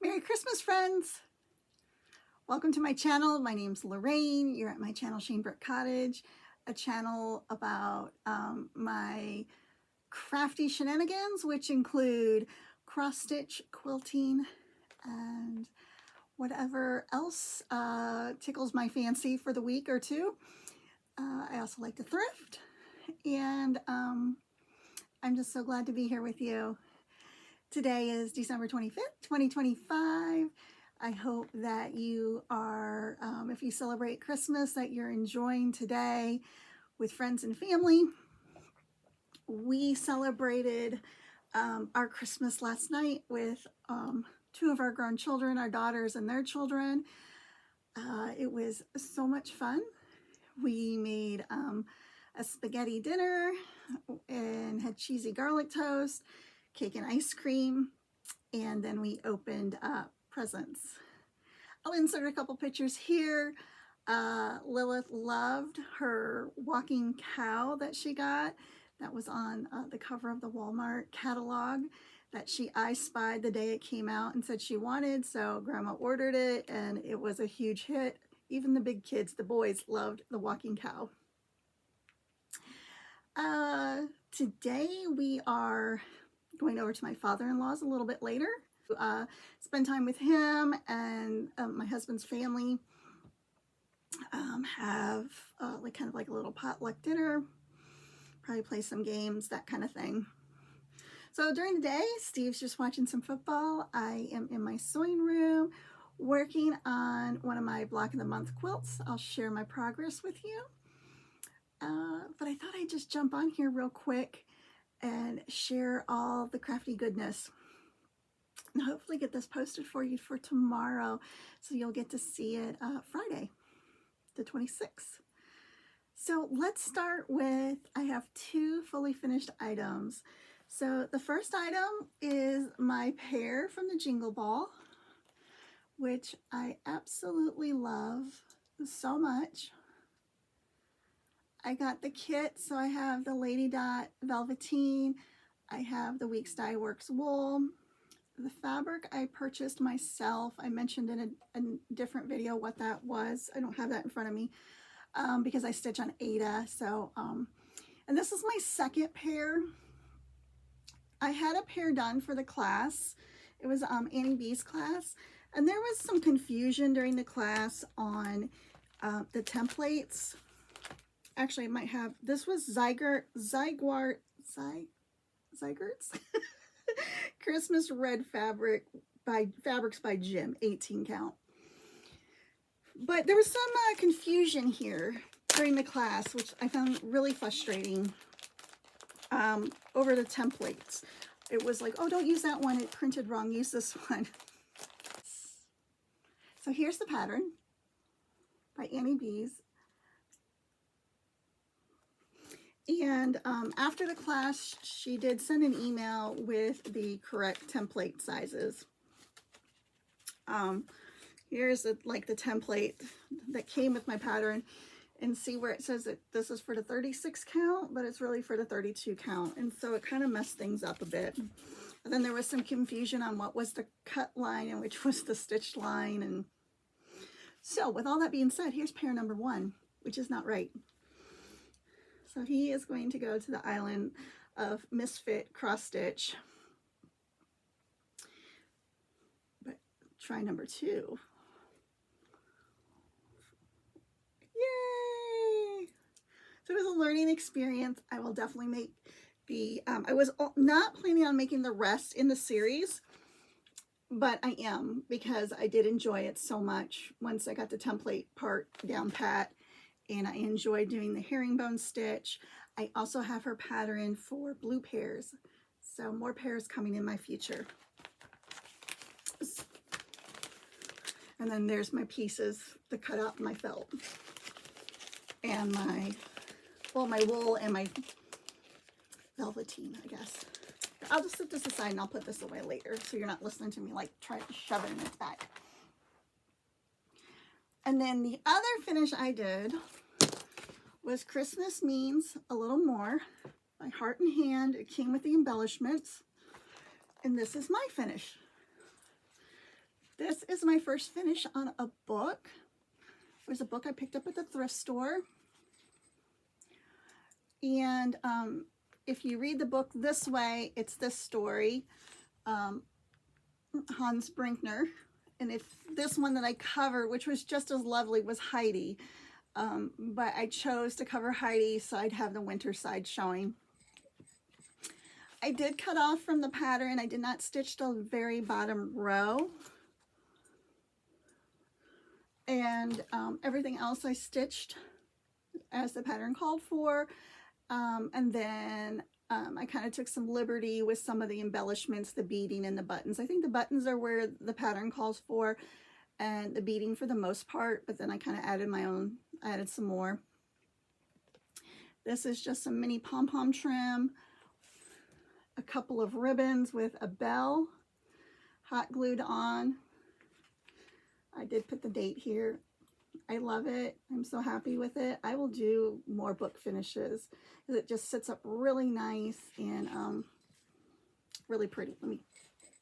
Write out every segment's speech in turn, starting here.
Merry Christmas, friends! Welcome to my channel. My name's Lorraine. You're at my channel, Shanebrook Cottage, a channel about my crafty shenanigans, which include cross-stitch, quilting, and whatever else tickles my fancy for the week or two. I also like to thrift, and I'm just so glad to be here with you. Today is December 25th, 2025. I hope that you are, if you celebrate Christmas, that you're enjoying today with friends and family. We celebrated our Christmas last night with two of our grown children, our daughters and their children. It was so much fun. We made a spaghetti dinner and had cheesy garlic toast, cake and ice cream, and then we opened up presents. I'll insert a couple pictures here. Lilith loved her walking cow that she got. That was on the cover of the Walmart catalog that I spied the day it came out and said she wanted, so Grandma ordered it and it was a huge hit. Even the big kids, the boys, loved the walking cow. Today we are going over to my father-in-law's a little bit later. Spend time with him and my husband's family. Have kind of a little potluck dinner. Probably play some games, that kind of thing. So during the day, Steve's just watching some football. I am in my sewing room working on one of my block of the month quilts. I'll share my progress with you. But I thought I'd just jump on here real quick and share all the crafty goodness. And hopefully get this posted for you for tomorrow, so you'll get to see it Friday, the 26th. So let's start with, I have two fully finished items. So the first item is my pear from the Jingle Ball, which I absolutely love so much. I got the kit, so I have the Lady Dot velveteen, I have the Weeks Dye Works wool. The fabric I purchased myself. I mentioned in a different video what that was. I don't have that in front of me because I stitch on Ada. So, and this is my second pair. I had a pair done for the class. It was Annie B's class, and there was some confusion during the class on the templates. Actually, it might have, this was Zygarts Christmas red fabric by Fabrics by Jim, 18 count. But there was some confusion here during the class, which I found really frustrating, over the templates. It was like, oh, don't use that one, it printed wrong, use this one. So here's the pattern by Annie B's. And after the class, she did send an email with the correct template sizes. Here's the template that came with my pattern, and see where it says that this is for the 36 count, but it's really for the 32 count. And so it kind of messed things up a bit. And then there was some confusion on what was the cut line and which was the stitched line. And so with all that being said, here's pair number one, which is not right. So he is going to go to the island of Misfit cross stitch. But try number two. Yay! So it was a learning experience. I will definitely make the, I was not planning on making the rest in the series, but I am, because I did enjoy it so much once I got the template part down pat. And I enjoy doing the herringbone stitch. I also have her pattern for blue pears. So more pears coming in my future. And then there's my pieces to cut out my felt. And my wool and my velveteen, I guess. I'll just set this aside and I'll put this away later, so you're not listening to me like try to shove it in its back. And then the other finish I did was Christmas Means a Little More by Heart and Hand. It came with the embellishments, and this is my finish. This is my first finish on a book. It was a book I picked up at the thrift store. And if you read the book this way, it's this story, Hans Brinkner. And if this one that I covered, which was just as lovely, was Heidi. But I chose to cover Heidi so I'd have the winter side showing. I did cut off from the pattern. I did not stitch the very bottom row. And everything else I stitched as the pattern called for. And then I kind of took some liberty with some of the embellishments, the beading and the buttons. I think the buttons are where the pattern calls for, and the beading for the most part, but then I kind of added my own, added some more. This is just some mini pom-pom trim, a couple of ribbons with a bell hot glued on. I did put the date here. I love it. I'm so happy with it. I will do more book finishes because it just sits up really nice and really pretty. Let me,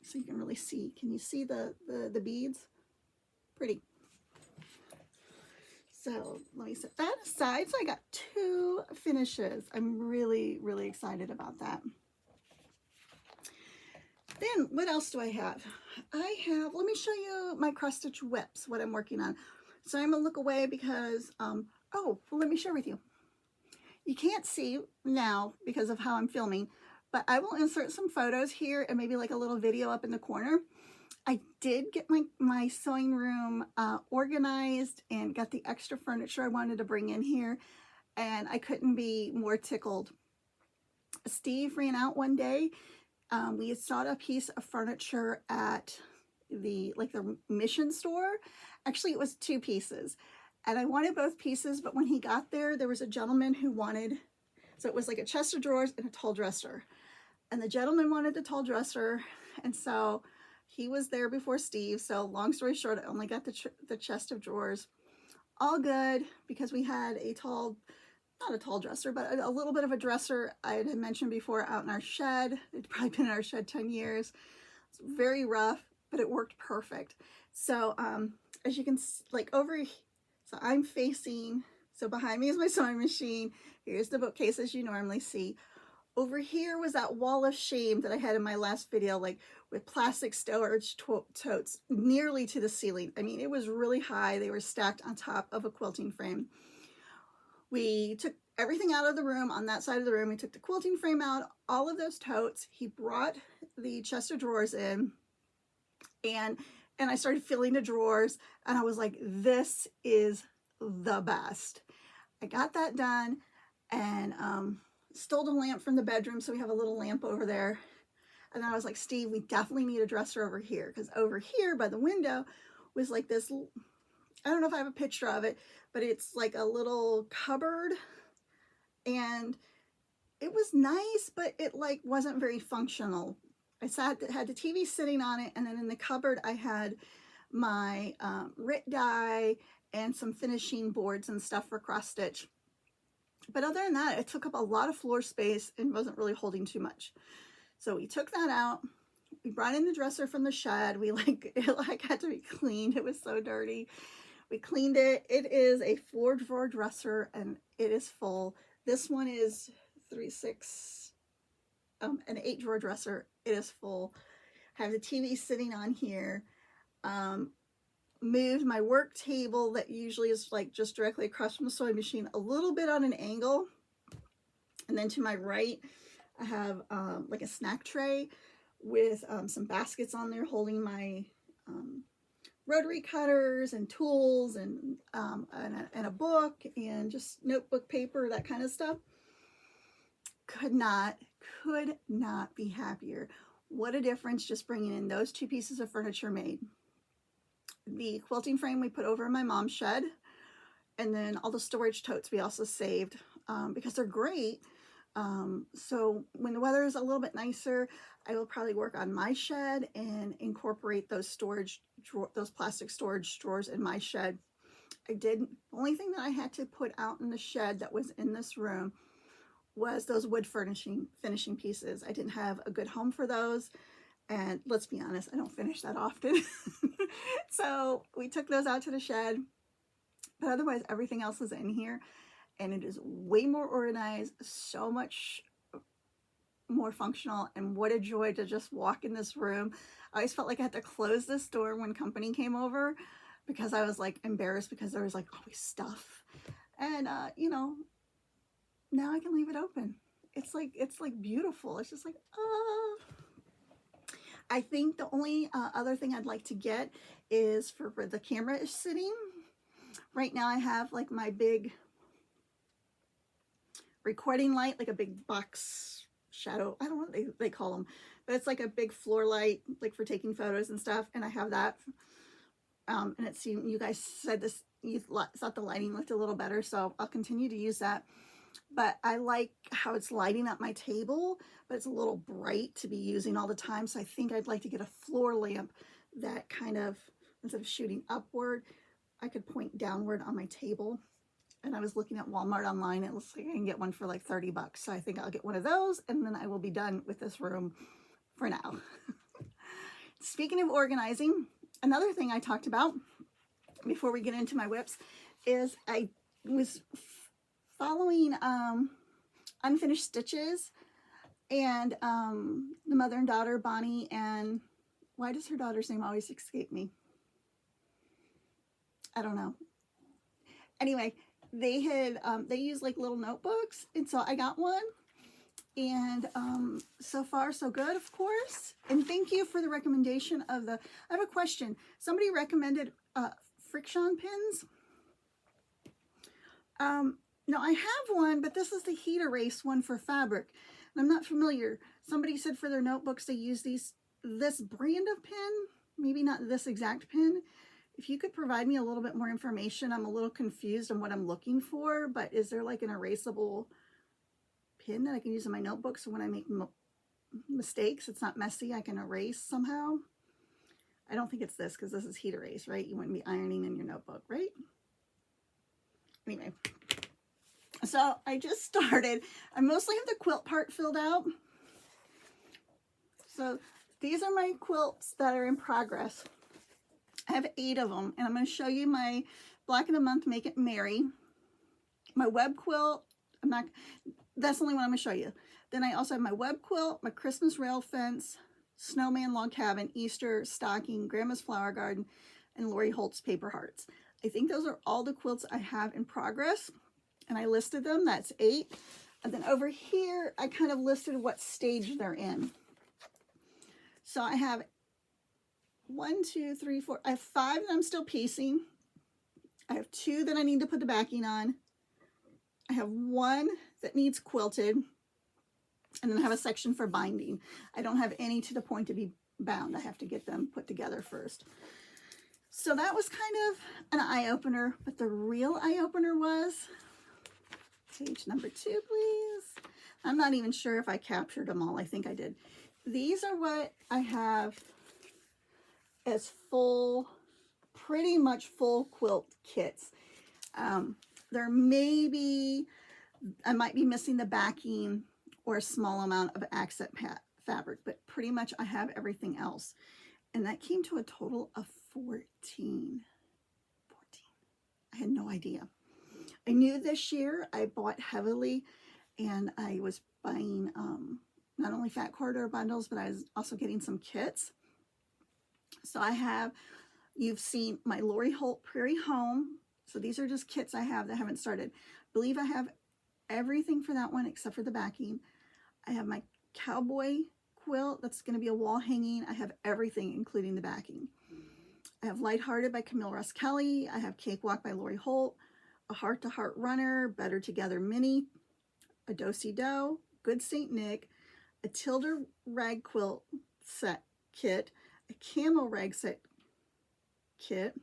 so you can really see. Can you see the beads? Pretty. So let me set that aside. So I got 2 finishes. I'm really, really excited about that. Then what else do I have? I have, let me show you my cross stitch whips, what I'm working on. So I'm gonna look away because, oh, well, let me share with you. You can't see now because of how I'm filming, but I will insert some photos here and maybe like a little video up in the corner. I did get my sewing room organized and got the extra furniture I wanted to bring in here, and I couldn't be more tickled. Steve ran out one day. We had sought a piece of furniture at the mission store. Actually, it was 2 pieces, and I wanted both pieces, but when he got there, there was a gentleman who wanted, so it was like a chest of drawers and a tall dresser, and the gentleman wanted the tall dresser, and so he was there before Steve. So long story short, I only got the chest of drawers. All good, because we had a tall, not a tall dresser, but a little bit of a dresser I had mentioned before out in our shed. It'd probably been in our shed 10 years. It's very rough, but it worked perfect. So as you can see, like over, so I'm facing, so behind me is my sewing machine. Here's the bookcase as you normally see. Over here was that wall of shame that I had in my last video, like with plastic storage totes nearly to the ceiling. I mean, it was really high. They were stacked on top of a quilting frame. We took everything out of the room on that side of the room. We took the quilting frame out, all of those totes. He brought the chest of drawers in, and I started filling the drawers, and I was like, this is the best. I got that done, and stole the lamp from the bedroom, so we have a little lamp over there. And then I was like, Steve, we definitely need a dresser over here, because over here by the window was like this, I don't know if I have a picture of it, but it's like a little cupboard, and it was nice, but it like wasn't very functional. I had the TV sitting on it, and then in the cupboard I had my RIT die and some finishing boards and stuff for cross stitch. But other than that, it took up a lot of floor space and wasn't really holding too much. So we took that out. We brought in the dresser from the shed. It had to be cleaned. It was so dirty. We cleaned it. It is a 4-drawer dresser, and it is full. This one is 3, 6, an 8-drawer dresser. It is full. I have the TV sitting on here. Moved my work table that usually is like just directly across from the sewing machine a little bit on an angle, and then to my right I have like a snack tray with some baskets on there holding my rotary cutters and tools and a book and just notebook paper, that kind of stuff. Could not be happier. What a difference just bringing in those 2 pieces of furniture made. The quilting frame we put over in my mom's shed, and then all the storage totes we also saved because they're great. So when the weather is a little bit nicer, I will probably work on my shed and incorporate those plastic storage drawers in my shed. The only thing that I had to put out in the shed that was in this room was those wood finishing pieces. I didn't have a good home for those, And let's be honest, I don't finish that often. So we took those out to the shed, but otherwise everything else is in here, and it is way more organized, so much more functional, and what a joy to just walk in this room. I always felt like I had to close this door when company came over because I was like embarrassed because there was like always stuff. And you know, now I can leave it open. It's like beautiful. It's just like, I think the only other thing I'd like to get is for where the camera is sitting. Right now I have like my big recording light, like a big box shadow. I don't know what they call them, but it's like a big floor light, like for taking photos and stuff. And I have that. And it seemed, you guys said this, you thought the lighting looked a little better, so I'll continue to use that. But I like how it's lighting up my table, but it's a little bright to be using all the time. So I think I'd like to get a floor lamp that kind of, instead of shooting upward, I could point downward on my table. And I was looking at Walmart online. It looks like I can get one for like 30 bucks. So I think I'll get one of those, and then I will be done with this room for now. Speaking of organizing, another thing I talked about before we get into my whips is I was following Unfinished Stitches, and the mother and daughter, Bonnie, and why does her daughter's name always escape me? I don't know. Anyway, they had they use like little notebooks, and so I got one, and so far so good, of course. And thank you for the recommendation of the, I have a question. Somebody recommended friction pins. No, I have one, but this is the heat erase one for fabric, and I'm not familiar. Somebody said for their notebooks they use this brand of pin, maybe not this exact pin. If you could provide me a little bit more information, I'm a little confused on what I'm looking for, but is there like an erasable pin that I can use in my notebook so when I make mistakes, it's not messy, I can erase somehow? I don't think it's this, because this is heat erase, right? You wouldn't be ironing in your notebook, right? Anyway, so I just started. I mostly have the quilt part filled out. So these are my quilts that are in progress. I have 8 of them, and I'm going to show you my Black of the Month Make It Merry. My web quilt, that's the only one I'm going to show you. Then I also have my web quilt, my Christmas rail fence, snowman log cabin, Easter stocking, Grandma's flower garden, and Lori Holt's paper hearts. I think those are all the quilts I have in progress, and I listed them. That's 8. And then over here, I kind of listed what stage they're in. So I have 1, 2, 3, 4. I have 5 that I'm still piecing. I have 2 that I need to put the backing on. I have 1 that needs quilted. And then I have a section for binding. I don't have any to the point to be bound. I have to get them put together first. So that was kind of an eye-opener. But the real eye-opener was, page number 2, please. I'm not even sure if I captured them all. I think I did. These are what I have as full, pretty much full quilt kits. There may be, I might be missing the backing or a small amount of accent fabric, but pretty much I have everything else. And that came to a total of 14. I had no idea. I knew this year I bought heavily, and I was buying not only fat corridor bundles, but I was also getting some kits. So I have, you've seen my Lori Holt Prairie Home. So these are just kits I have that haven't started. I believe I have everything for that one except for the backing. I have my cowboy quilt that's going to be a wall hanging. I have everything, including the backing. I have Lighthearted by Camille Ross Kelly. I have Cakewalk by Lori Holt, a Heart to Heart Runner, Better Together Mini, a Do-Si-Do, Good St. Nick, a Tilda rag quilt set kit, a camo rag set kit.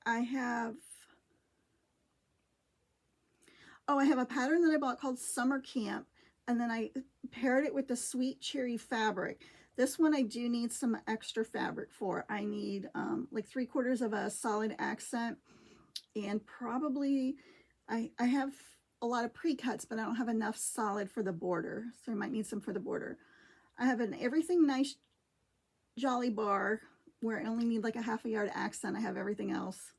I have, I have a pattern that I bought called Summer Camp, and then I paired it with the Sweet Cherry fabric. This one I do need some extra fabric for. I need like 3/4 of a solid accent, and probably I have a lot of pre-cuts, but I don't have enough solid for the border, so I might need some for the border. I have an Everything Nice Jolly bar where I only need like a half a yard accent. I have everything else.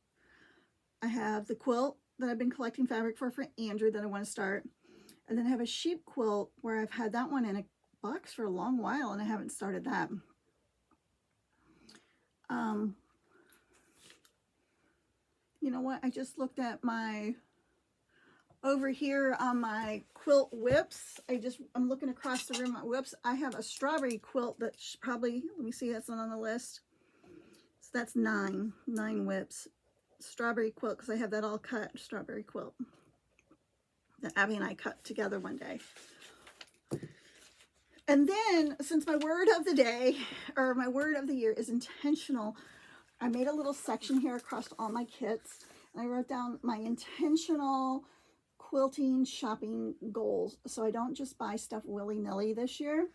I have the quilt that I've been collecting fabric for Andrew that I want to start. And then I have a sheep quilt where I've had that one in a box for a long while and I haven't started that. You know what? I just looked at my, over here on my quilt whips. I'm looking across the room at whips. I have a strawberry quilt that's probably, let me see, that's not on the list. So that's nine whips. Strawberry quilt, because I have that all cut, strawberry quilt that Abby and I cut together one day. And then, since my word of the day, or my word of the year is intentional, I made a little section here across all my kits, and I wrote down my intentional quilting shopping goals, so I don't just buy stuff willy-nilly this year.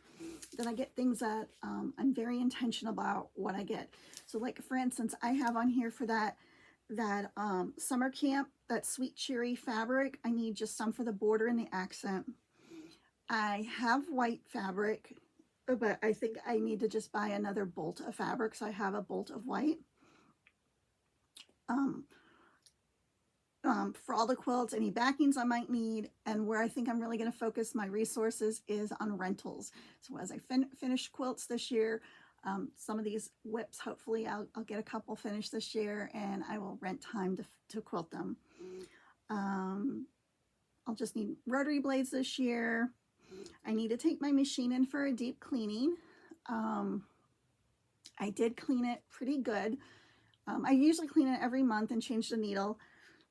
Then I get things that I'm very intentional about what I get. So like, for instance, I have on here for that summer camp, that sweet cherry fabric, I need just some for the border and the accent. I have white fabric, but I think I need to just buy another bolt of fabric, so I have a bolt of white. For all the quilts, any backings I might need, and where I think I'm really going to focus my resources is on rentals. So as I finish quilts this year, some of these whips, hopefully I'll get a couple finished this year, and I will rent time to quilt them. I'll just need rotary blades this year. I need to take my machine in for a deep cleaning. I did clean it pretty good. I usually clean it every month and change the needle,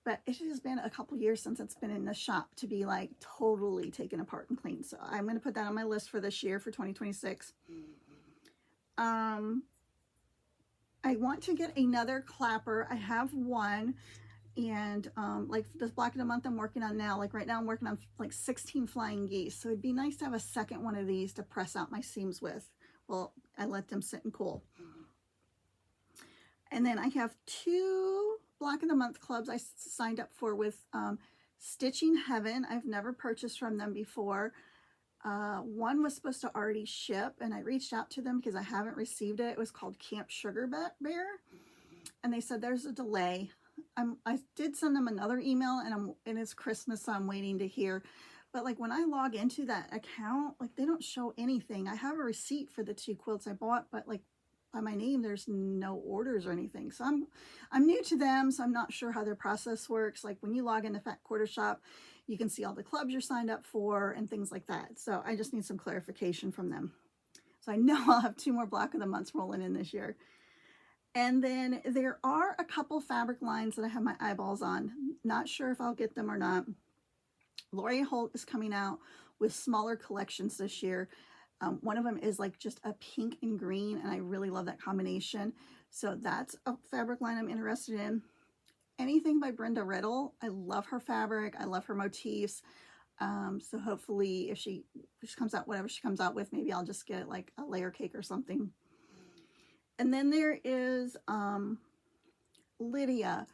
but it has been a couple years since it's been in the shop to be like totally taken apart and cleaned. So I'm going to put that on my list for this year, for 2026. I want to get another clapper. I have one, and like this block of the month I'm working on now, like right now I'm working on like 16 flying geese. So it'd be nice to have a second one of these to press out my seams with. Well, I let them sit and cool. And then I have 2 block of the month clubs I signed up for with Stitching Heaven. I've never purchased from them before. One was supposed to already ship, and I reached out to them because I haven't received it. It was called Camp Sugar Bear, and they said there's a delay. I did send them another email, and it's Christmas, so I'm waiting to hear. But like when I log into that account, like they don't show anything. I have a receipt for the 2 quilts I bought, but like by my name, there's no orders or anything. So I'm new to them, so I'm not sure how their process works. Like when you log into Fat Quarter Shop, you can see all the clubs you're signed up for and things like that. So I just need some clarification from them. So I know I'll have 2 more block of the months rolling in this year. And then there are a couple fabric lines that I have my eyeballs on. Not sure if I'll get them or not. Lori Holt is coming out with smaller collections this year. One of them is like just a pink and green, and I really love that combination. So that's a fabric line I'm interested in. Anything by Brenda Riddle. I love her fabric. I love her motifs. So hopefully if she comes out, whatever she comes out with, maybe I'll just get like a layer cake or something. And then there is Lydia,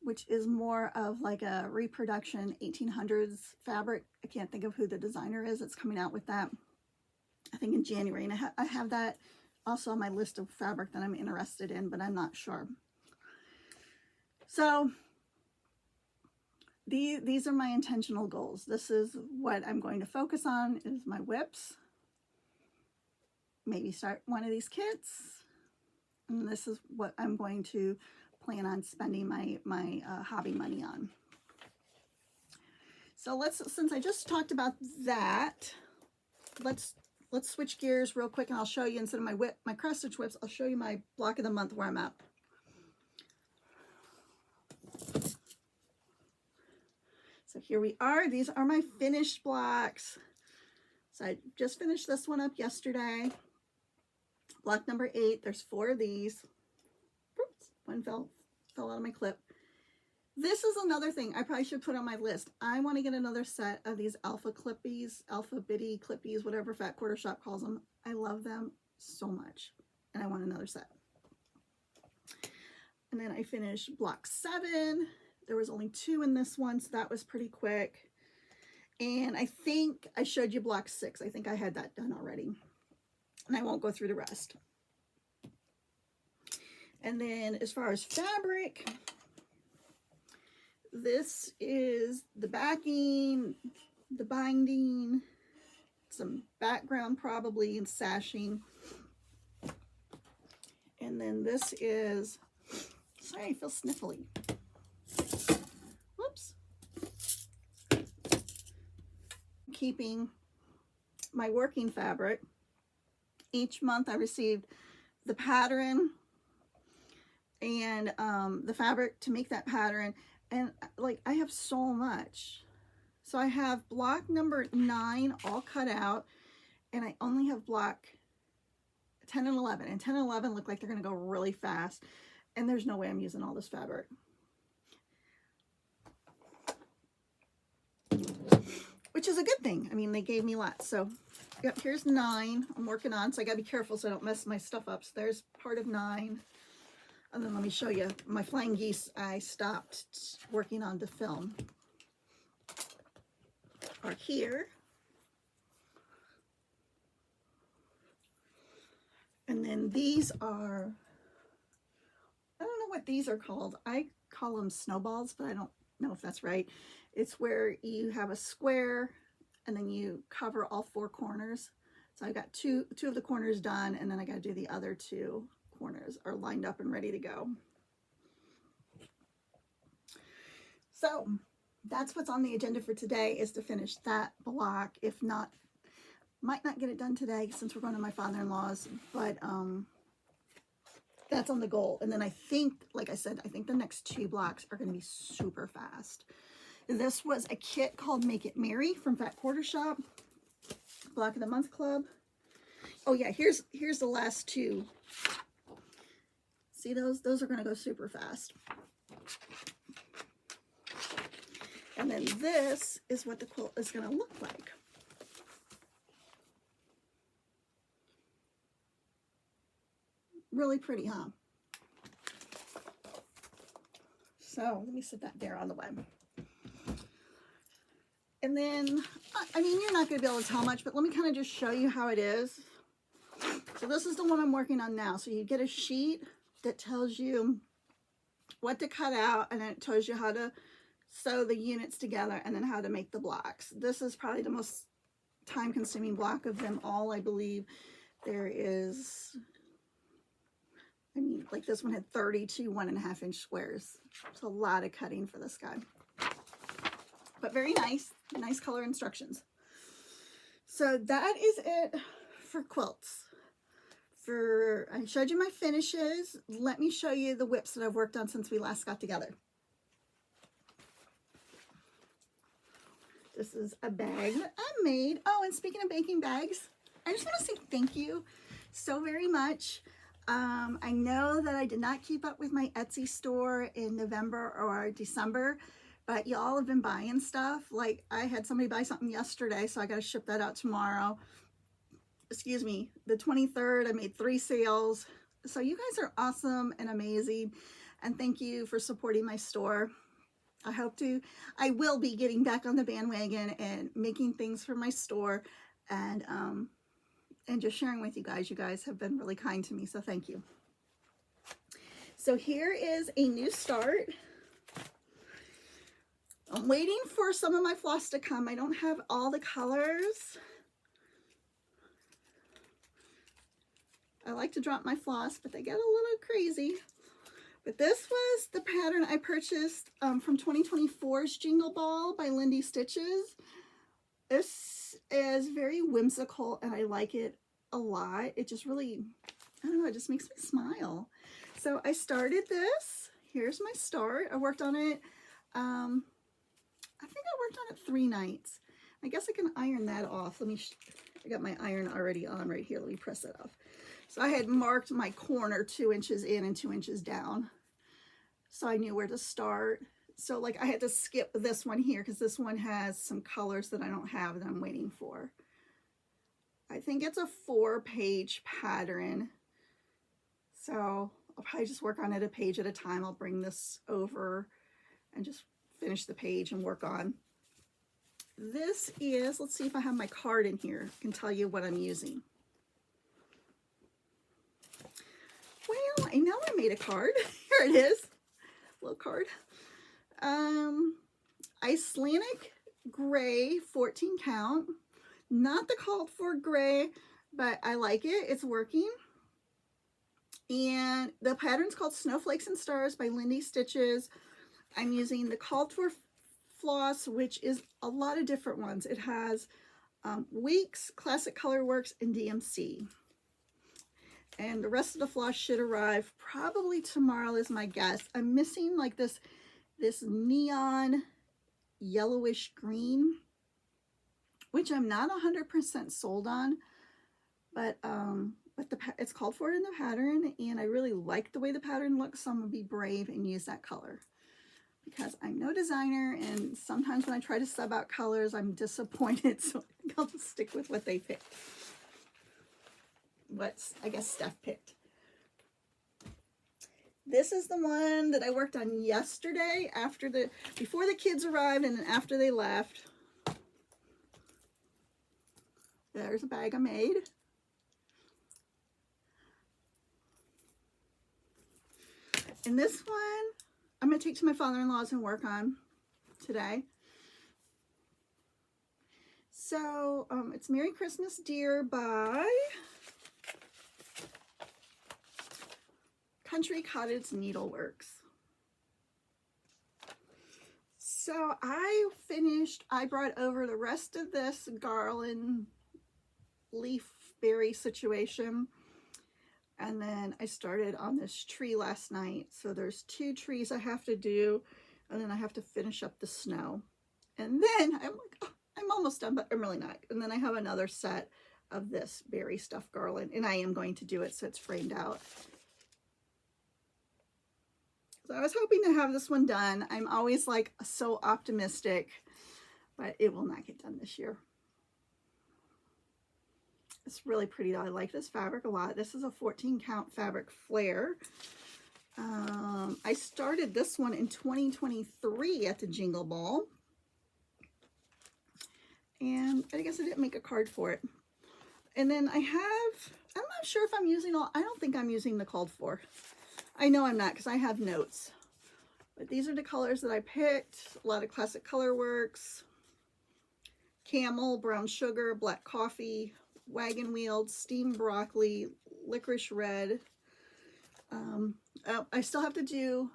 which is more of like a reproduction 1800s fabric. I can't think of who the designer is. It's coming out with that, I think in January. And I have that also on my list of fabric that I'm interested in, but I'm not sure. So these are my intentional goals. This is what I'm going to focus on, is my whips. Maybe start one of these kits. And this is what I'm going to plan on spending my hobby money on. So since I just talked about that, let's switch gears real quick, and I'll show you, instead of my cross stitch whips, I'll show you my block of the month where I'm at. So here we are. These are my finished blocks. So I just finished this one up yesterday. Block number 8. There's 4 of these. Oops, one fell out of my clip. This is another thing I probably should put on my list. I want to get another set of these alpha bitty clippies, whatever Fat Quarter Shop calls them. I love them so much, and I want another set. And then I finished block 7. There was only 2 in this one, so that was pretty quick. And I think I showed you block 6. I think I had that done already. and I won't go through the rest. And then as far as fabric, this is the backing, the binding, some background probably, and sashing. And then this is, sorry, I feel sniffly. Whoops. Keeping my working fabric. Each month I received the pattern and the fabric to make that pattern, and like I have so much. So I have block number 9 all cut out, and I only have block 10 and 11, and 10 and 11 look like they're going to go really fast, and there's no way I'm using all this fabric. Which is a good thing. I mean, they gave me lots. So yep, here's 9 I'm working on, so I gotta be careful so I don't mess my stuff up. So there's part of 9. And then let me show you my flying geese. I stopped working on the film. Are here. And then these are, I don't know what these are called. I call them snowballs, but I don't know if that's right. It's where you have a square and then you cover all 4 corners. So I've got two of the corners done, and then I got to do the other 2 corners are lined up and ready to go. So that's what's on the agenda for today, is to finish that block. If not, might not get it done today since we're going to my father-in-law's, but that's on the goal. And then I think, like I said, I think the next 2 blocks are going to be super fast. This was a kit called Make It Merry from Fat Quarter Shop, Block of the Month Club. Oh yeah, here's the last 2. See those? Those are going to go super fast. And then this is what the quilt is going to look like. Really pretty, huh? So let me set that there on the web. And then, I mean, you're not going to be able to tell much, but let me kind of just show you how it is. So this is the one I'm working on now. So you get a sheet that tells you what to cut out, and then it tells you how to sew the units together and then how to make the blocks. This is probably the most time-consuming block of them all, I believe. There is, I mean, like this one had 32 1.5-inch squares. It's a lot of cutting for this guy. But very nice, nice color instructions. So that is it for quilts. I showed you my finishes. Let me show you the whips that I've worked on since we last got together. This is a bag that I made. Oh, and speaking of baking bags, I just want to say thank you so very much. I know that I did not keep up with my Etsy store in November or December, but y'all have been buying stuff. Like I had somebody buy something yesterday, so I got to ship that out tomorrow. Excuse me, the 23rd, I made 3 sales. So you guys are awesome and amazing. And thank you for supporting my store. I will be getting back on the bandwagon and making things for my store and just sharing with you guys. You guys have been really kind to me, so thank you. So here is a new start. I'm waiting for some of my floss to come. I don't have all the colors. I like to drop my floss, but they get a little crazy. But this was the pattern I purchased from 2024's Jingle Ball by Lindy Stitches. This is very whimsical and I like it a lot. It just really, I don't know, it just makes me smile. So I started this. Here's my start. I worked on it, I think I worked on it 3 nights. I guess I can iron that off. I got my iron already on right here. Let me press it off. So I had marked my corner 2 inches in and 2 inches down. So I knew where to start. So like I had to skip this one here because this one has some colors that I don't have that I'm waiting for. I think it's a 4-page pattern. So I'll probably just work on it a page at a time. I'll bring this over and just finish the page and work on. This is, let's see if I have my card in here. I can tell you what I'm using. Well, I know I made a card. Here it is. Little card. Icelandic gray 14 count. Not the called for gray, but I like it. It's working. And the pattern's called Snowflakes and Stars by Lindy Stitches. I'm using the called for floss, which is a lot of different ones. It has Weeks, Classic Colorworks, and DMC. And the rest of the floss should arrive probably tomorrow is my guess. I'm missing like this neon yellowish green, which I'm not 100% sold on, but it's called for in the pattern, and I really like the way the pattern looks, so I'm gonna be brave and use that color because I'm no designer, and sometimes when I try to sub out colors, I'm disappointed, so I think I'll just stick with what they picked. I guess Steph picked. This is the one that I worked on yesterday before the kids arrived and then after they left. There's a bag I made. And this one I'm going to take to my father-in-law's and work on today. So it's Merry Christmas Dear by Country Cottage Needleworks. So I brought over the rest of this garland leaf berry situation, and then I started on this tree last night. So there's 2 trees I have to do, and then I have to finish up the snow, and then I'm like, oh, I'm almost done, but I'm really not. And then I have another set of this berry stuff garland, and I am going to do it so it's framed out. So I was hoping to have this one done. I'm always like so optimistic, but it will not get done this year. It's really pretty though. I like this fabric a lot. This is a 14 count fabric flare. I started this one in 2023 at the Jingle Ball. And I guess I didn't make a card for it. And then I'm not sure if I'm using I don't think I'm using the called for. I know I'm not because I have notes. But these are the colors that I picked. A lot of Classic Colorworks, Camel, Brown Sugar, Black Coffee, Wagon Wheeled, Steamed Broccoli, Licorice Red. I still have to do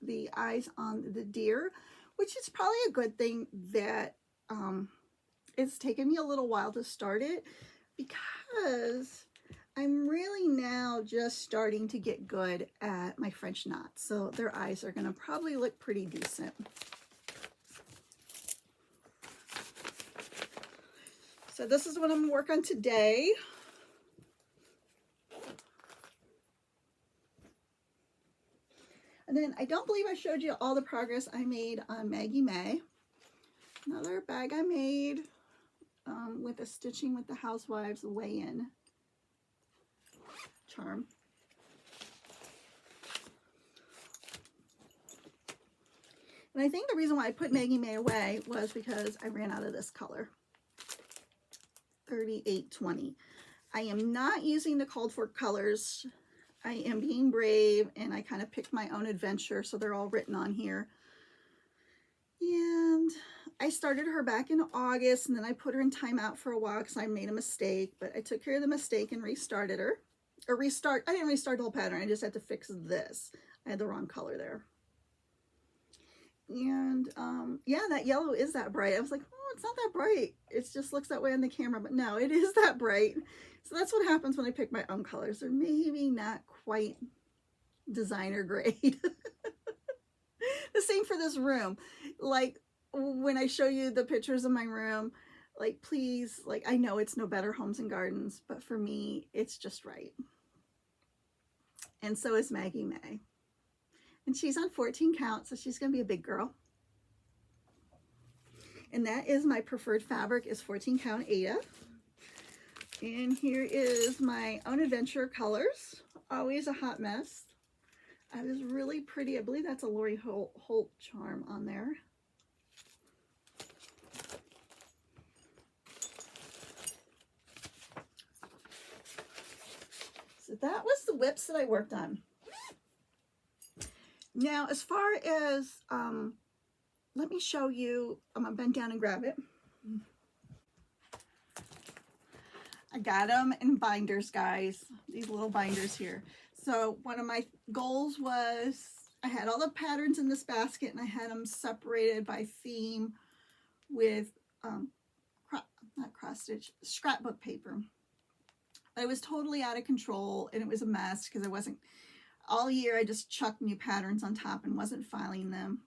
the eyes on the deer, which is probably a good thing that it's taken me a little while to start it because I'm really now just starting to get good at my French knots. So their eyes are going to probably look pretty decent. So this is what I'm going to work on today. And then I don't believe I showed you all the progress I made on Maggie May. Another bag I made with a Stitching with the Housewives weigh-in charm. And I think the reason why I put Maggie May away was because I ran out of this color. 3820. I am not using the called for colors. I am being brave, and I kind of picked my own adventure, so they're all written on here. And I started her back in August, and then I put her in timeout for a while because I made a mistake, but I took care of the mistake and restarted her. I didn't restart the whole pattern. I just had to fix this. I had the wrong color there. And yeah, that yellow is that bright. I was like, oh, it's not that bright. It just looks that way on the camera, but no, it is that bright. So that's what happens when I pick my own colors. They're maybe not quite designer grade. The same for this room. Like when I show you the pictures of my room, like please, like I know it's no Better Homes and Gardens, but for me, it's just right. And so is Maggie May. And she's on 14 count, so she's going to be a big girl. And that is my preferred fabric, is 14 count Ada. And here is my Own Adventure colors. Always a hot mess. That is really pretty. I believe that's a Lori Holt charm on there. So that was the whips that I worked on. Now, as far as, let me show you, I'm gonna bend down and grab it. I got them in binders, guys, these little binders here. So one of my goals was, I had all the patterns in this basket and I had them separated by theme with, not cross stitch, scrapbook paper. I was totally out of control and it was a mess because I wasn't, all year I just chucked new patterns on top and wasn't filing them.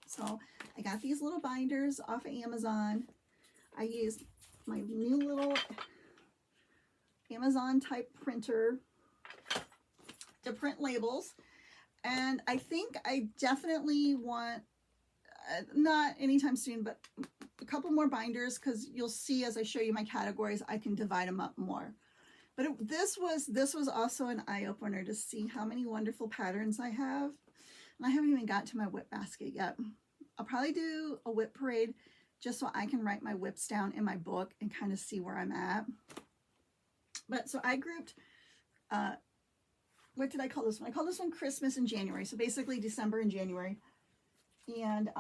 So I got these little binders off of Amazon. I used my new little Amazon type printer to print labels. And I think I definitely want, not anytime soon, but a couple more binders, because you'll see as I show you my categories, I can divide them up more. But this was also an eye-opener to see how many wonderful patterns I have. And I haven't even got to my whip basket yet. I'll probably do a whip parade just so I can write my whips down in my book and kind of see where I'm at. But so I grouped, what did I call this one? I call this one Christmas and January. So basically December and January. And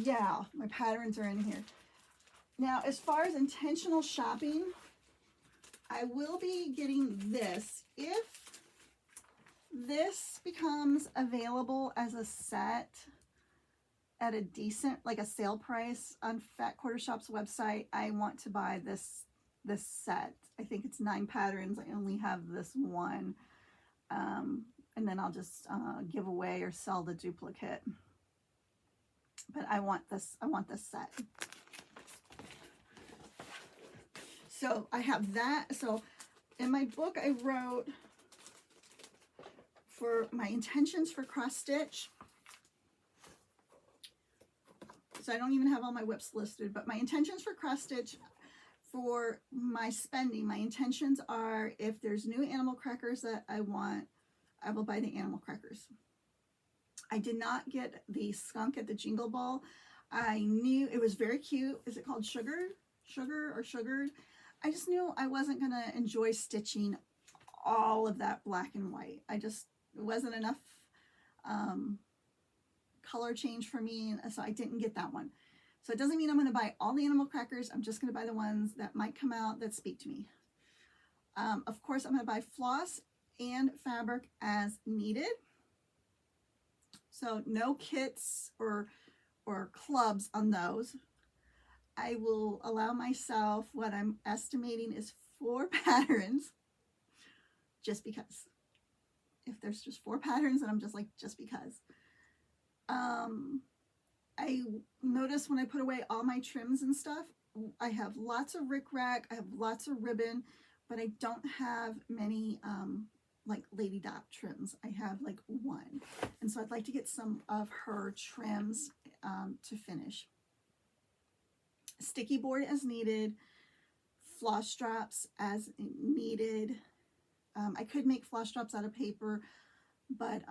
yeah, my patterns are in here. Now, as far as intentional shopping, I will be getting this. If this becomes available as a set at a decent, like a sale price on Fat Quarter Shop's website, I want to buy this set. I think it's 9 patterns. I only have this one. And then I'll just give away or sell the duplicate. But I want this set. So I have that. So in my book, I wrote for my intentions for cross stitch. So I don't even have all my whips listed, but my intentions for cross stitch, for my spending, my intentions are, if there's new animal crackers that I want, I will buy the animal crackers. I did not get the skunk at the Jingle Ball. I knew it was very cute. Is it called Sugar or Sugared? I just knew I wasn't going to enjoy stitching all of that black and white. It wasn't enough color change for me, so I didn't get that one. So it doesn't mean I'm going to buy all the animal crackers. I'm just going to buy the ones that might come out that speak to me. Of course, I'm going to buy floss and fabric as needed. So no kits or clubs on those. I will allow myself what I'm estimating is 4 patterns, just because. If there's just 4 patterns, then I'm just like, just because. I noticed when I put away all my trims and stuff, I have lots of rickrack, I have lots of ribbon, but I don't have many like Lady Dot trims. I have like 1. And so I'd like to get some of her trims to finish. Sticky board as needed, floss straps as needed. I could make floss straps out of paper, but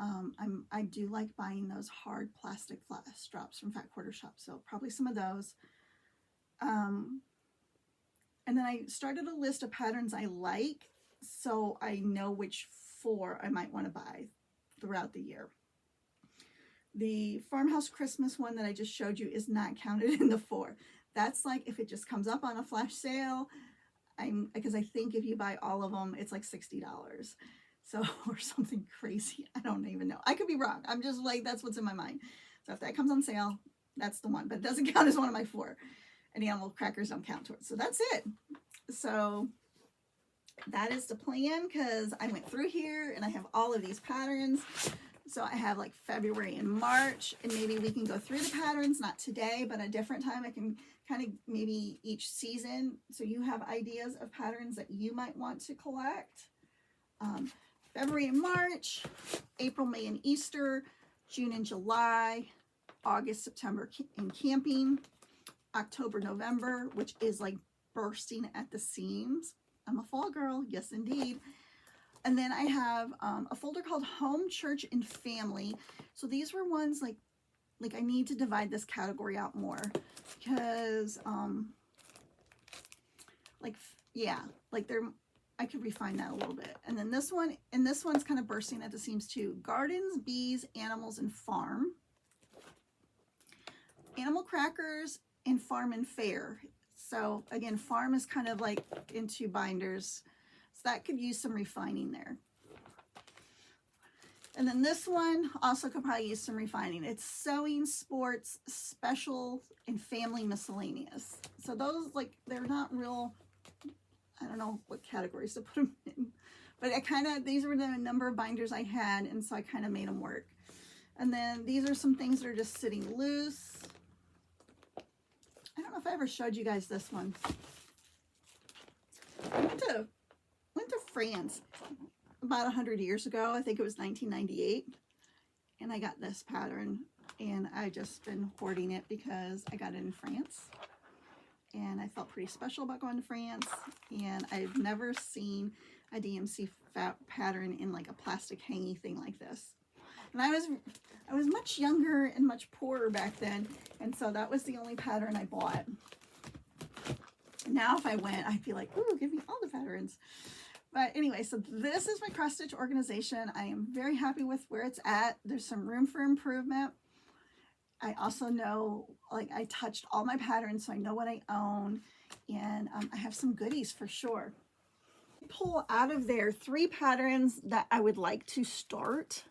I do like buying those hard plastic floss straps from Fat Quarter Shop, so probably some of those. And then I started a list of patterns I like, so I know which 4 I might want to buy throughout the year. The Farmhouse Christmas one that I just showed you is not counted in the 4. That's like if it just comes up on a flash sale, because I think if you buy all of them, it's like $60. So, or something crazy. I don't even know. I could be wrong. I'm just like, that's what's in my mind. So if that comes on sale, that's the one. But it doesn't count as one of my 4. And animal crackers don't count towards. So that's it. So that is the plan, because I went through here and I have all of these patterns. So I have like February and March, and maybe we can go through the patterns, not today, but a different time. I can kind of maybe each season, so you have ideas of patterns that you might want to collect. February and March, April, May, and Easter, June and July, August, September, and camping, October, November, which is like bursting at the seams. I'm a fall girl, yes indeed. And then I have a folder called Home, Church, and Family. So these were ones like I need to divide this category out more, because I I could refine that a little bit. And then this one, and this one's kind of bursting at the seams too. Gardens, bees, animals, and farm. Animal crackers and farm and fair. So again, farm is kind of like into binders. So that could use some refining there. And then this one also could probably use some refining. It's sewing, sports, special, and family miscellaneous. So those, like, they're not real, I don't know what categories to put them in. But I kind of, these were the number of binders I had, and so I kind of made them work. And then these are some things that are just sitting loose. I don't know if I ever showed you guys this one. I went to France about 100 years ago. I think it was 1998. And I got this pattern. And I've just been hoarding it because I got it in France. And I felt pretty special about going to France. And I've never seen a DMC pattern in like a plastic hangy thing like this. And I was much younger and much poorer back then, and so that was the only pattern I bought. Now if I went, I'd be like, ooh, give me all the patterns. But anyway, so this is my cross stitch organization. I am very happy with where it's at. There's some room for improvement. I also know, like, I touched all my patterns, so I know what I own, and I have some goodies for sure. Pull out of there 3 patterns that I would like to start.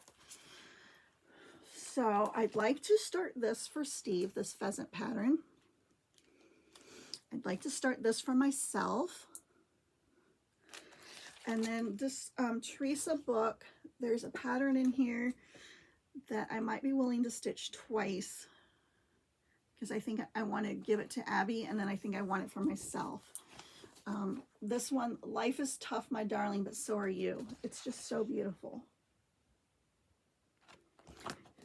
So I'd like to start this for Steve, this pheasant pattern. I'd like to start this for myself. And then this Teresa book, there's a pattern in here that I might be willing to stitch twice, because I think I want to give it to Abby, and then I think I want it for myself. This one, Life is Tough, My Darling, But So Are You. It's just so beautiful.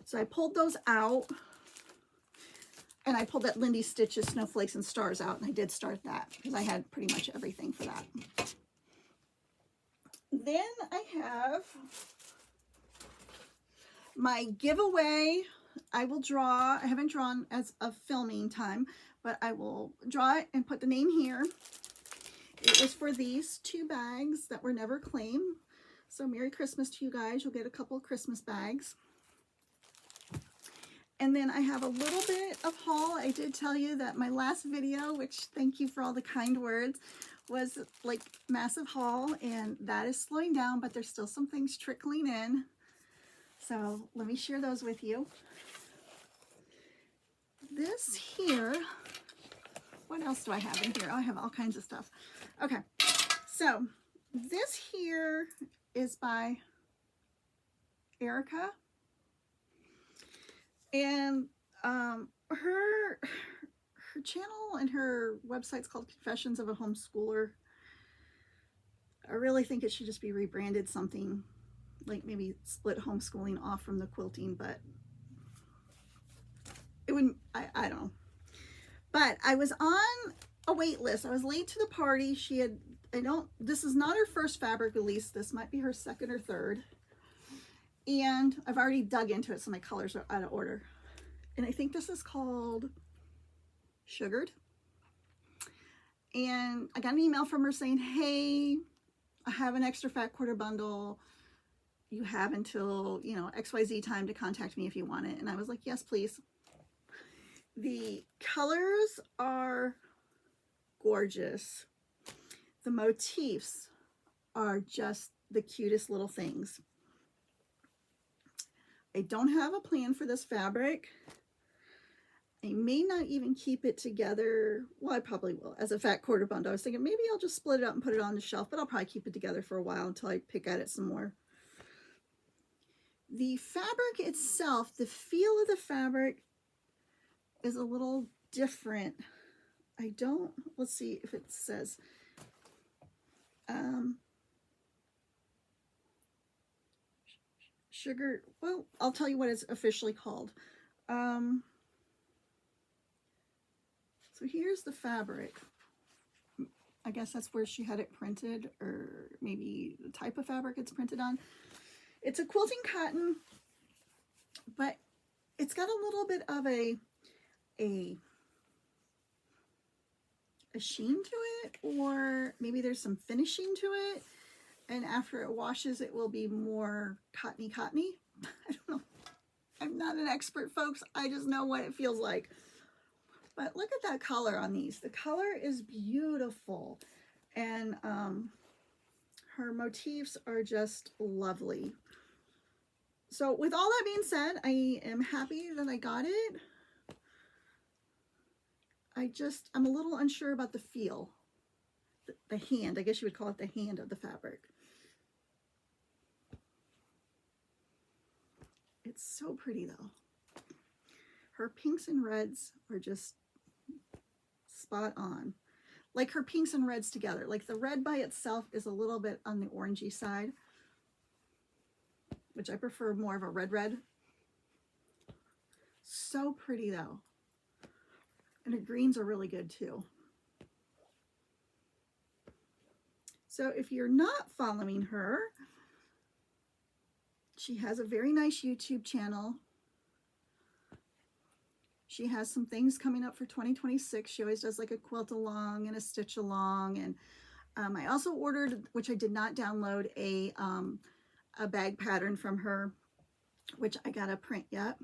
So I pulled those out, and I pulled that Lindy Stitches Snowflakes and Stars out, and I did start that because I had pretty much everything for that. Then I have my giveaway. I will draw. I haven't drawn as of filming time, but I will draw it and put the name here. It was for these 2 bags that were never claimed. So Merry Christmas to you guys. You'll get a couple of Christmas bags. And then I have a little bit of haul. I did tell you that my last video, which thank you for all the kind words, was like massive haul, and that is slowing down, but there's still some things trickling in. So let me share those with you. This here, what else do I have in here? Oh, I have all kinds of stuff. Okay, so this here is by Erica. And her channel and her website's called Confessions of a Homeschooler. I really think it should just be rebranded something, like maybe split homeschooling off from the quilting, but it wouldn't, I don't know. But I was on a wait list. I was late to the party. She had, this is not her first fabric release. This might be her 2nd or 3rd. And I've already dug into it, so my colors are out of order. And I think this is called Sugared. And I got an email from her saying, hey, I have an extra fat quarter bundle. You have until, XYZ time to contact me if you want it. And I was like, yes, please. The colors are gorgeous. The motifs are just the cutest little things. I don't have a plan for this fabric. I may not even keep it together. Well, I probably will as a fat quarter bundle. I was thinking maybe I'll just split it up and put it on the shelf, but I'll probably keep it together for a while until I pick at it some more. The fabric itself, the feel of the fabric is a little different. Let's see if it says, sugar, well, I'll tell you what it's officially called. So here's the fabric. I guess that's where she had it printed, or maybe the type of fabric it's printed on. It's a quilting cotton, but it's got a little bit of a a sheen to it, or maybe there's some finishing to it, and after it washes it will be more cottony. I don't know. I'm not an expert, folks. I just know what it feels like. But look at that color on these. The color is beautiful, and her motifs are just lovely. So with all that being said, I am happy that I got it. I'm a little unsure about the feel. The hand, I guess you would call it the hand of the fabric. It's so pretty though. Her pinks and reds are just spot on. Like her pinks and reds together. Like the red by itself is a little bit on the orangey side, which I prefer more of a red. So pretty though. And her greens are really good too. So if you're not following her, she has a very nice YouTube channel. She has some things coming up for 2026. She always does like a quilt along and a stitch along. And I also ordered, which I did not download, a bag pattern from her, which I gotta print yet.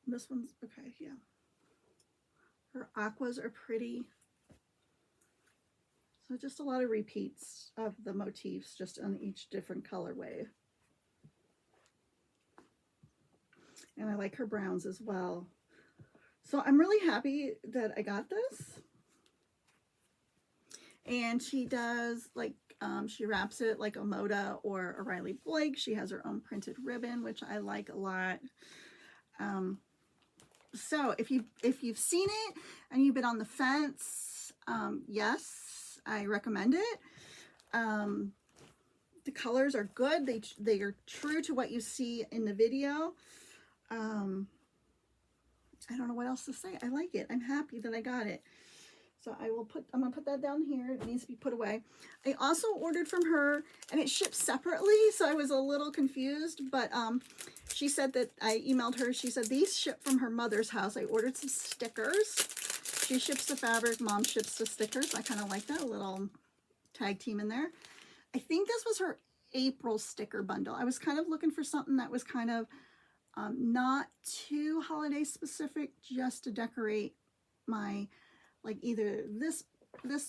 This one's okay, yeah. Her aquas are pretty. So just a lot of repeats of the motifs just on each different colorway. And I like her browns as well. So I'm really happy that I got this. And she does like, she wraps it like a Moda or a Riley Blake. She has her own printed ribbon, which I like a lot. So if you've seen it and you've been on the fence, yes, I recommend it. The colors are good. They are true to what you see in the video. I don't know what else to say. I like it. I'm happy that I got it. So I'm gonna put that down here. It needs to be put away. I also ordered from her, and it ships separately, so I was a little confused, but she said that I emailed her. She said these ship from her mother's house. I ordered some stickers. She ships the fabric, mom ships the stickers. I kind of like that, a little tag team in there. I think this was her April sticker bundle. I was kind of looking for something that was kind of not too holiday specific, just to decorate my, like either this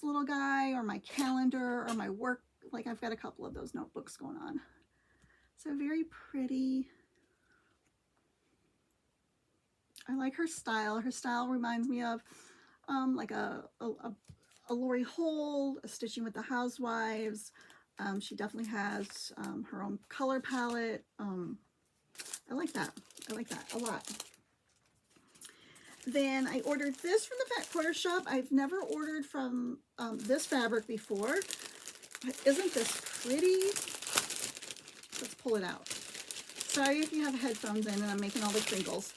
little guy or my calendar or my work. Like I've got a couple of those notebooks going on. So very pretty. I like her style. Her style reminds me of like a Lori Holt, a Stitching with the Housewives. She definitely has her own color palette. I like that. I like that a lot. Then I ordered this from the Fat Quarter Shop. I've never ordered from this fabric before. But isn't this pretty? Let's pull it out. Sorry if you have headphones in and I'm making all the crinkles.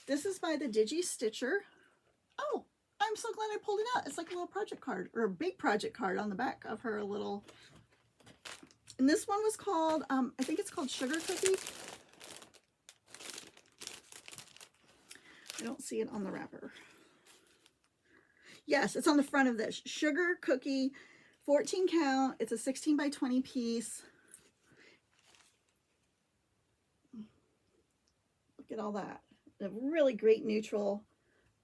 This is by the Digi Stitcher. Oh, I'm so glad I pulled it out. It's like a little project card, or a big project card on the back of her little. And this one was called, I think it's called Sugar Cookie. I don't see it on the wrapper. Yes, it's on the front of this. Sugar Cookie, 14 count. It's a 16 by 20 piece. Look at all that. A really great neutral.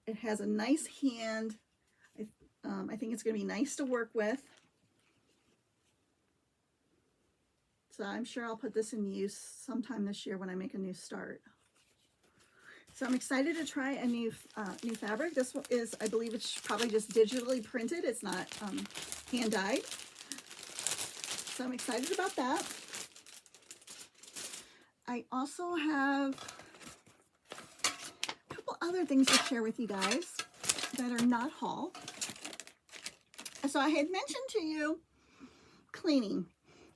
It has a nice hand. I think it's going to be nice to work with. So I'm sure I'll put this in use sometime this year when I make a new start. So I'm excited to try a new fabric. This one is, I believe it's probably just digitally printed. It's not hand dyed. So I'm excited about that. I also have a couple other things to share with you guys that are not haul. So I had mentioned to you cleaning.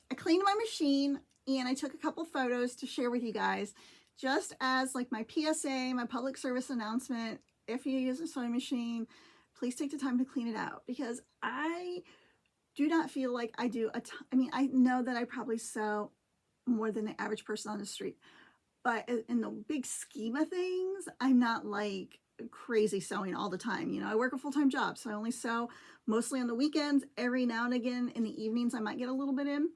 I cleaned my machine and I took a couple photos to share with you guys, just as like my PSA, my public service announcement. If you use a sewing machine, please take the time to clean it out, because I do not feel like I do I mean, I know that I probably sew more than the average person on the street, But in the big scheme of things, I'm not like crazy sewing all the time. You know, I work a full-time job, so I only sew mostly on the weekends. Every now and again in the evenings, I might get a little bit in.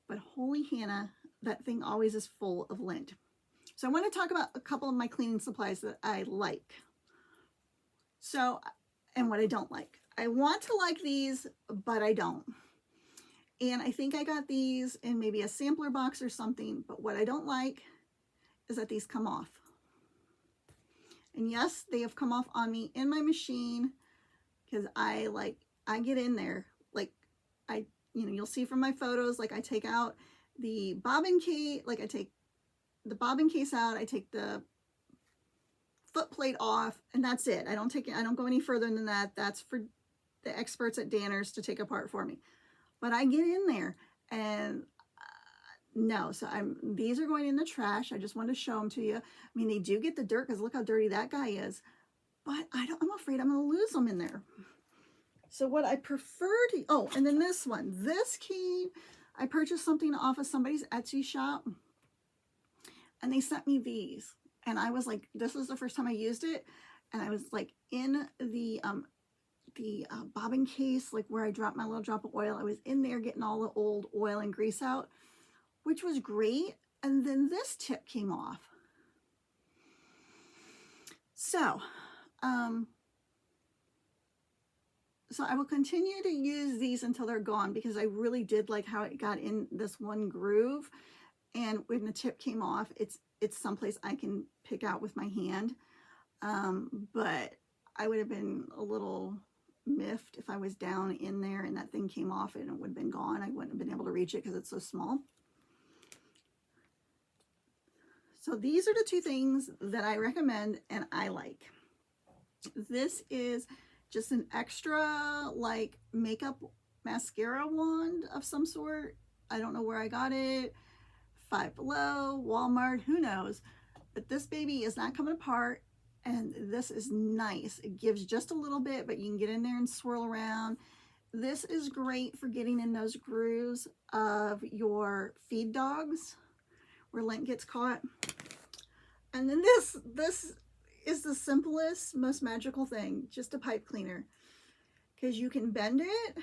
But holy Hannah, that thing always is full of lint. So I want to talk about a couple of my cleaning supplies that I like. So, and what I don't like. I want to like these, but I don't. And I think I got these in maybe a sampler box or something, but what I don't like is that these come off. And yes, they have come off on me in my machine because I get in there, like you'll see from my photos, like I take out the bobbin case, like I take the bobbin case out, I take the foot plate off, and that's it. I don't go any further than that. That's for the experts at Danners to take apart for me. But I get in there and no, so these are going in the trash. I just wanted to show them to you. I mean, they do get the dirt because look how dirty that guy is. But I'm afraid I'm going to lose them in there. So what I prefer to, oh, and then this one. This key, I purchased something off of somebody's Etsy shop. And they sent me these. And I was like, this was the first time I used it. And I was like in the bobbin case, like where I dropped my little drop of oil. I was in there getting all the old oil and grease out, which was great. And then this tip came off. So, so I will continue to use these until they're gone because I really did like how it got in this one groove. And when the tip came off, it's someplace I can pick out with my hand. But I would have been a little miffed if I was down in there and that thing came off and it would have been gone. I wouldn't have been able to reach it because it's so small. So these are the two things that I recommend and I like. This is just an extra like makeup mascara wand of some sort. I don't know where I got it. Five Below, Walmart, who knows. But this baby is not coming apart and this is nice. It gives just a little bit, but you can get in there and swirl around. This is great for getting in those grooves of your feed dogs where lint gets caught. And then this is the simplest, most magical thing, just a pipe cleaner. Because you can bend it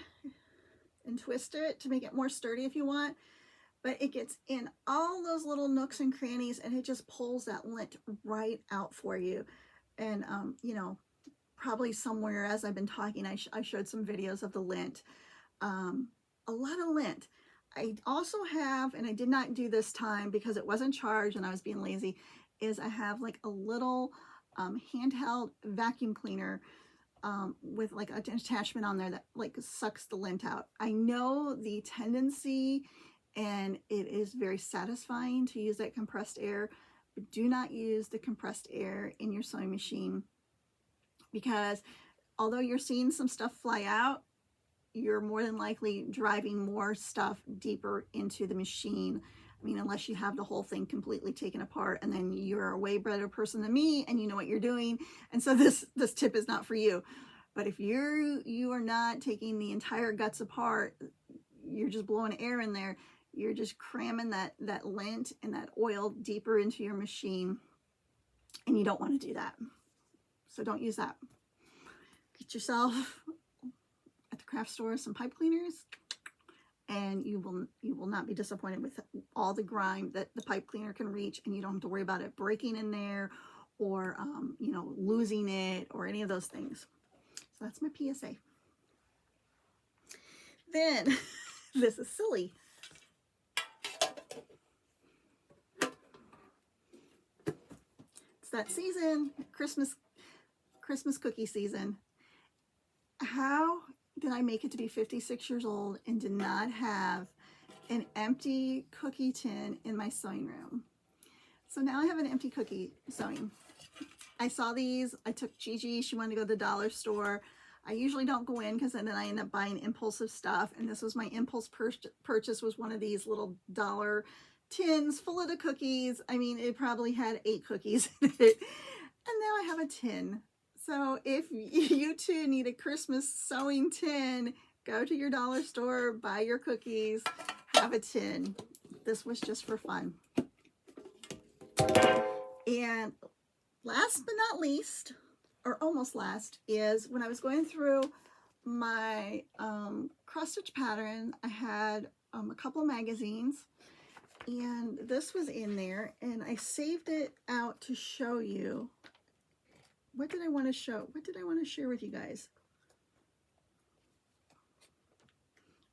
and twist it to make it more sturdy if you want. But it gets in all those little nooks and crannies and it just pulls that lint right out for you. And, you know, probably somewhere as I've been talking, I showed some videos of the lint. A lot of lint. I also have, and I did not do this time because it wasn't charged and I was being lazy, is I have like a little handheld vacuum cleaner with like an attachment on there that like sucks the lint out. I know the tendency and it is very satisfying to use that compressed air, but do not use the compressed air in your sewing machine because although you're seeing some stuff fly out, you're more than likely driving more stuff deeper into the machine. I mean, unless you have the whole thing completely taken apart and then you're a way better person than me and you know what you're doing. And so this tip is not for you. But if you are not taking the entire guts apart, you're just blowing air in there. You're just cramming that lint and that oil deeper into your machine. And you don't want to do that. So don't use that. Get yourself at the craft store some pipe cleaners and you will not be disappointed with all the grime that the pipe cleaner can reach, and you don't have to worry about it breaking in there or you know, losing it or any of those things. So that's my PSA. Then this is silly. It's that season, Christmas cookie season. How did I make it to be 56 years old and did not have an empty cookie tin in my sewing room? So now I have an empty cookie sewing. I saw these. I took Gigi. She wanted to go to the dollar store. I usually don't go in because then I end up buying impulsive stuff. And this was my impulse purchase, was one of these little dollar tins full of the cookies. I mean, it probably had 8 cookies in it. And now I have a tin. So if you too need a Christmas sewing tin, go to your dollar store, buy your cookies, have a tin. This was just for fun. And last but not least, or almost last, is when I was going through my cross stitch pattern, I had a couple magazines, and this was in there, and I saved it out to show you. What did I want to show? What did I want to share with you guys?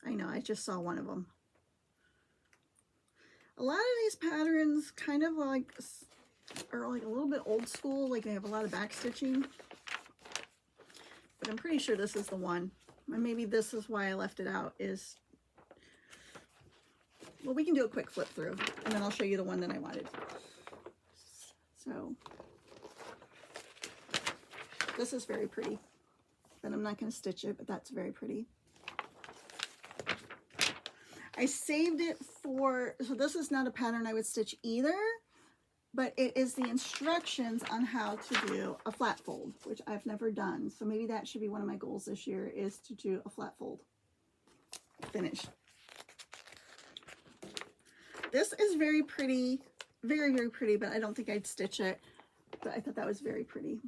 I know, I just saw one of them. A lot of these patterns kind of like are like a little bit old school, like they have a lot of back stitching, but I'm pretty sure this is the one. And maybe this is why I left it out, is, well, we can do a quick flip through and then I'll show you the one that I wanted. So this is very pretty, but I'm not going to stitch it, but that's very pretty. I saved it for, so this is not a pattern I would stitch either, but it is the instructions on how to do a flat fold, which I've never done. So maybe that should be one of my goals this year, is to do a flat fold finish. This is very pretty, very, very pretty, but I don't think I'd stitch it, but I thought that was very pretty.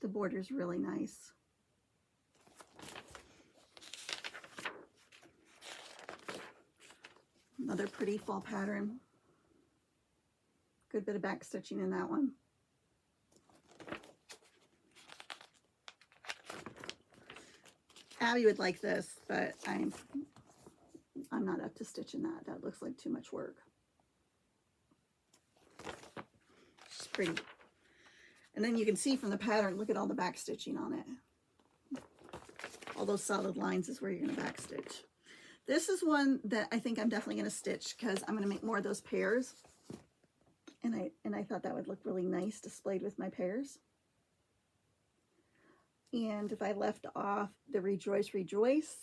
The border's really nice. Another pretty fall pattern. Good bit of back stitching in that one. Abby would like this, but I'm not up to stitching that. That looks like too much work. It's pretty. And then you can see from the pattern, look at all the back stitching on it. All those solid lines is where you're going to back stitch. This is one that I think I'm definitely going to stitch because I'm going to make more of those pairs. And I thought that would look really nice displayed with my pairs. And if I left off the Rejoice, Rejoice,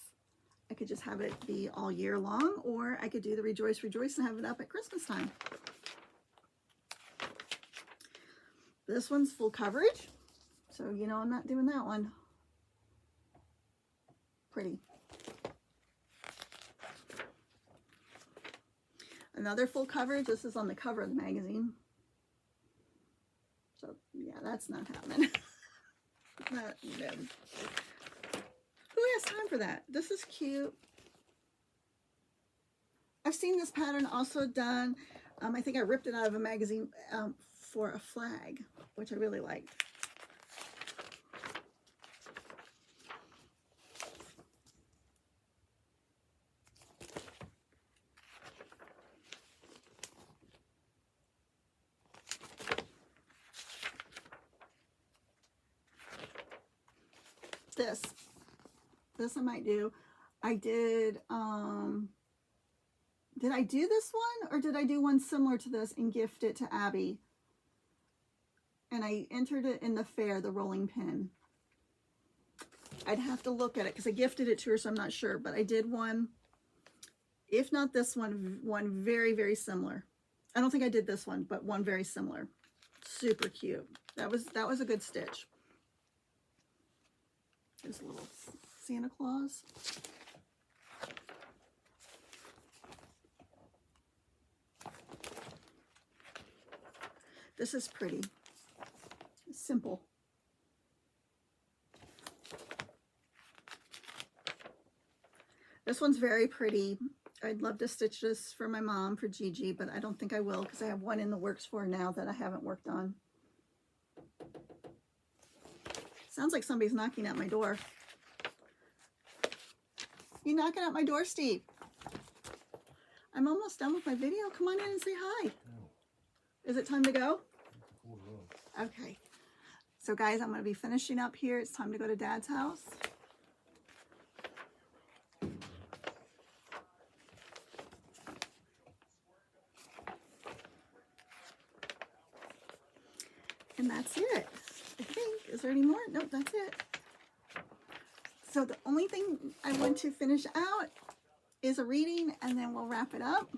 I could just have it be all year long, or I could do the Rejoice, Rejoice and have it up at Christmas time. This one's full coverage, so you know I'm not doing that one. Pretty. Another full coverage. This is on the cover of the magazine. So yeah, that's not happening. No. Who has time for that? This is cute. I've seen this pattern also done. I think I ripped it out of a magazine for a flag, which I really liked. This I might do. I did I do this one, or did I do one similar to this and gift it to Abby? And I entered it in the fair, the rolling pin. I'd have to look at it because I gifted it to her, so I'm not sure, but I did one, if not this one, one very, very similar. I don't think I did this one, but one very similar. Super cute. That was a good stitch. There's a little Santa Claus. This is pretty. Simple. This one's very pretty. I'd love to stitch this for my mom, for Gigi, but I don't think I will because I have one in the works for her now that I haven't worked on. Sounds like somebody's knocking at my door. You knocking at my door, Steve? I'm almost done with my video. Come on in and say hi. No. Is it time to go? Okay. So guys, I'm going to be finishing up here. It's time to go to Dad's house. And that's it, I think. Is there any more? Nope, that's it. So the only thing I want to finish out is a reading, and then we'll wrap it up.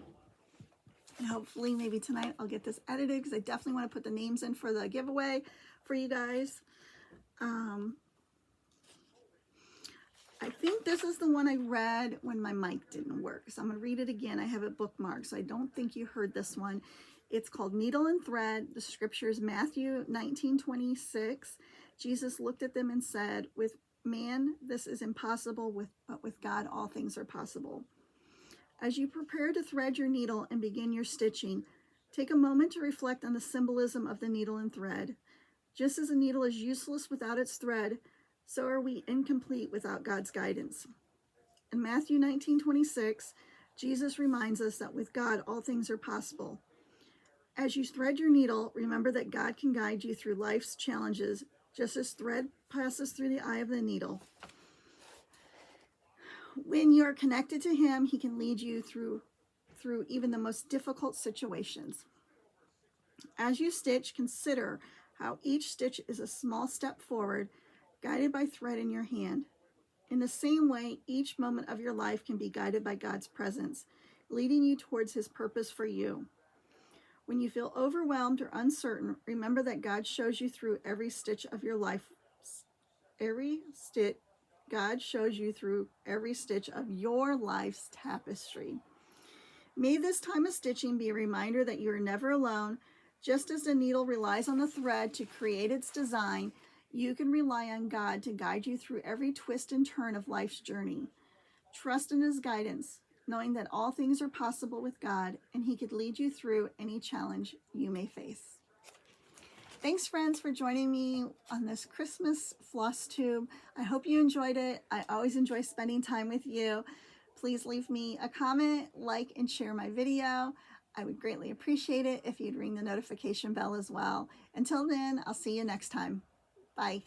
And hopefully maybe tonight I'll get this edited because I definitely want to put the names in for the giveaway for you guys. I think this is the one I read when my mic didn't work. So I'm going to read it again. I have it bookmarked, so I don't think you heard this one. It's called Needle and Thread. The scripture is Matthew 19:26. Jesus looked at them and said, with man, this is impossible, but with God, all things are possible. As you prepare to thread your needle and begin your stitching, take a moment to reflect on the symbolism of the needle and thread. Just as a needle is useless without its thread, so are we incomplete without God's guidance. In Matthew 19:26, Jesus reminds us that with God, all things are possible. As you thread your needle, remember that God can guide you through life's challenges, just as thread passes through the eye of the needle. When you are connected to Him, He can lead you through even the most difficult situations. As you stitch, consider how each stitch is a small step forward, guided by thread in your hand. In the same way, each moment of your life can be guided by God's presence, leading you towards His purpose for you. When you feel overwhelmed or uncertain, remember that God shows you through every stitch of your life. God shows you through every stitch of your life's tapestry. May this time of stitching be a reminder that you are never alone. Just as the needle relies on the thread to create its design, you can rely on God to guide you through every twist and turn of life's journey. Trust in His guidance, knowing that all things are possible with God, and He could lead you through any challenge you may face. Thanks, friends, for joining me on this Christmas Flosstube. I hope you enjoyed it. I always enjoy spending time with you. Please leave me a comment, like, and share my video. I would greatly appreciate it if you'd ring the notification bell as well. Until then, I'll see you next time. Bye.